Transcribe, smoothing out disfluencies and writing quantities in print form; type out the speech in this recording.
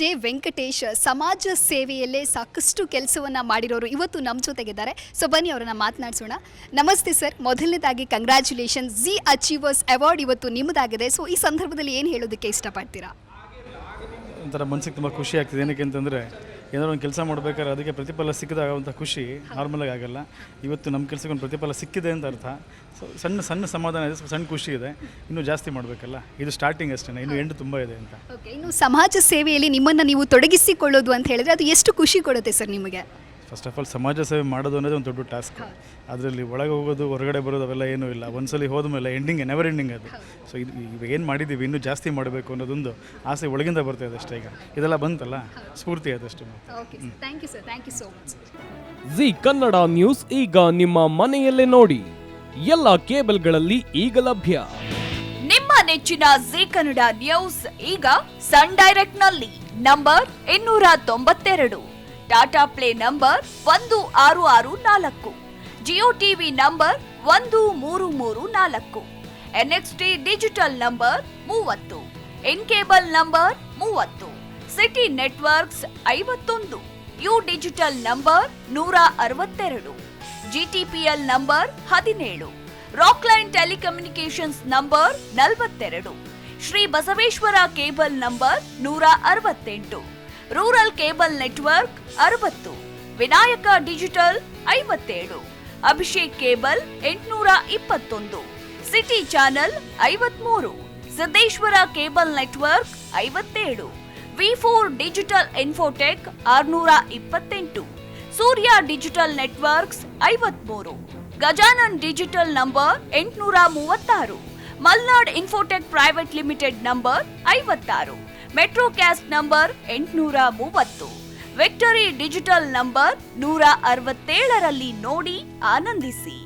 J Venkatesh ಸಮಾಜ ಸೇವೆಯಲ್ಲೇ ಸಾಕಷ್ಟು ಕೆಲಸವನ್ನ ಮಾಡಿರೋರು ಇವತ್ತು ನಮ್ಮ ಜೊತೆಗಿದ್ದಾರೆ. ಸೊ ಬನ್ನಿ ಅವರನ್ನ ಮಾತನಾಡಿಸೋಣ. ನಮಸ್ತೆ ಸರ್, ಮೊದಲನೇದಾಗಿ ಕಂಗ್ರ್ಯಾಚುಲೇಷನ್, ಜಿ ಅಚೀವರ್ಸ್ ಅವಾರ್ಡ್ ಇವತ್ತು ನಿಮ್ಮದಾಗಿದೆ. ಸೊ ಈ ಸಂದರ್ಭದಲ್ಲಿ ಏನು ಹೇಳೋದಕ್ಕೆ ಇಷ್ಟಪಡ್ತೀರಾ? ಒಂಥರ ಮನಸ್ಸಿಗೆ ತುಂಬ ಖುಷಿ ಆಗ್ತಿದೆ. ಏನಕ್ಕೆ ಅಂತಂದರೆ ಏನಾದ್ರು ಒಂದು ಕೆಲಸ ಮಾಡಬೇಕಾದ್ರೆ ಅದಕ್ಕೆ ಪ್ರತಿಫಲ ಸಿಕ್ಕಿದಾಗುವಂಥ ಖುಷಿ ನಾರ್ಮಲಾಗಿ ಆಗಲ್ಲ. ಇವತ್ತು ನಮ್ಮ ಕೆಲಸಕ್ಕೆ ಒಂದು ಪ್ರತಿಫಲ ಸಿಕ್ಕಿದೆ ಅಂತ ಅರ್ಥ. ಸೊ ಸಣ್ಣ ಸಮಾಧಾನ ಇದೆ, ಸಣ್ಣ ಖುಷಿ ಇದೆ. ಇನ್ನೂ ಜಾಸ್ತಿ ಮಾಡಬೇಕಲ್ಲ, ಇದು ಸ್ಟಾರ್ಟಿಂಗ್ ಅಷ್ಟೇ, ಇನ್ನು ಎಂಡ್ ತುಂಬ ಇದೆ ಅಂತ. ಓಕೆ, ಇನ್ನು ಸಮಾಜ ಸೇವೆಯಲ್ಲಿ ನಿಮ್ಮನ್ನು ನೀವು ತೊಡಗಿಸಿಕೊಳ್ಳೋದು ಅಂತ ಹೇಳಿದ್ರೆ ಅದು ಎಷ್ಟು ಖುಷಿ ಕೊಡುತ್ತೆ ಸರ್ ನಿಮಗೆ? ಫಸ್ಟ್ ಆಫ್ ಆಲ್ ಸಮಾಜ ಸೇವೆ ಮಾಡೋದು ಅನ್ನೋದು ಒಂದು ದೊಡ್ಡ ಟಾಸ್ಕ್. ಅದರಲ್ಲಿ ಒಳಗೆ ಹೋಗೋದು ಹೊರಗಡೆ ಬರೋದು ಅವೆಲ್ಲ ಏನೂ ಇಲ್ಲ. ಒಂದ್ಸಲಿ ಹೋದ್ಮೇಲೆ ಎಂಡಿಂಗ್ ನೆವರ್ ಎಂಡಿಂಗ್ ಅದು. ಸೊ ಇದು ಇವಾಗ ಏನು ಮಾಡಿದ್ದೀವಿ ಇನ್ನೂ ಜಾಸ್ತಿ ಮಾಡಬೇಕು ಅನ್ನೋದೊಂದು ಆಸೆ ಒಳಗಿಂದ ಬರ್ತಾ ಇದೆ ಅಷ್ಟೇ. ಈಗ ಇದೆಲ್ಲ ಬಂತಲ್ಲ, ಸ್ಫೂರ್ತಿ ಆದಷ್ಟು. Okay sir, thank you sir, thank you so much. Zee Kannada news ಈಗ ನಿಮ್ಮ ಮನೆಯಲ್ಲೇ ನೋಡಿ. ಎಲ್ಲ ಕೇಬಲ್ಗಳಲ್ಲಿ ಈಗ ಲಭ್ಯ. ನಿಮ್ಮ ನೆಚ್ಚಿನ ಜಿ ಕನ್ನಡ ನ್ಯೂಸ್ ಈಗ ಸನ್ ಡೈರೆಕ್ಟ್ ನಲ್ಲಿ number 292, Tata play number 1664, Jio TV number 1334, NXT digital number 30, in cable number 30, city networks 51, U digital number 162, GTPL number 17, Rockline telecommunications number 42, Shri Basaveshwara cable number 168, rural cable network 60, Vinayaka digital 57, Abhishek cable 821, city channel 53, Siddeshwara cable network 57, V4 digital Infotech 628, Surya digital networks 53, Gajanan digital number 836, Malnad Infotech private limited number 56, Metro Cast number 830, Victory digital number 167ರಲ್ಲಿ ನೋಡಿ ಆನಂದಿಸಿ.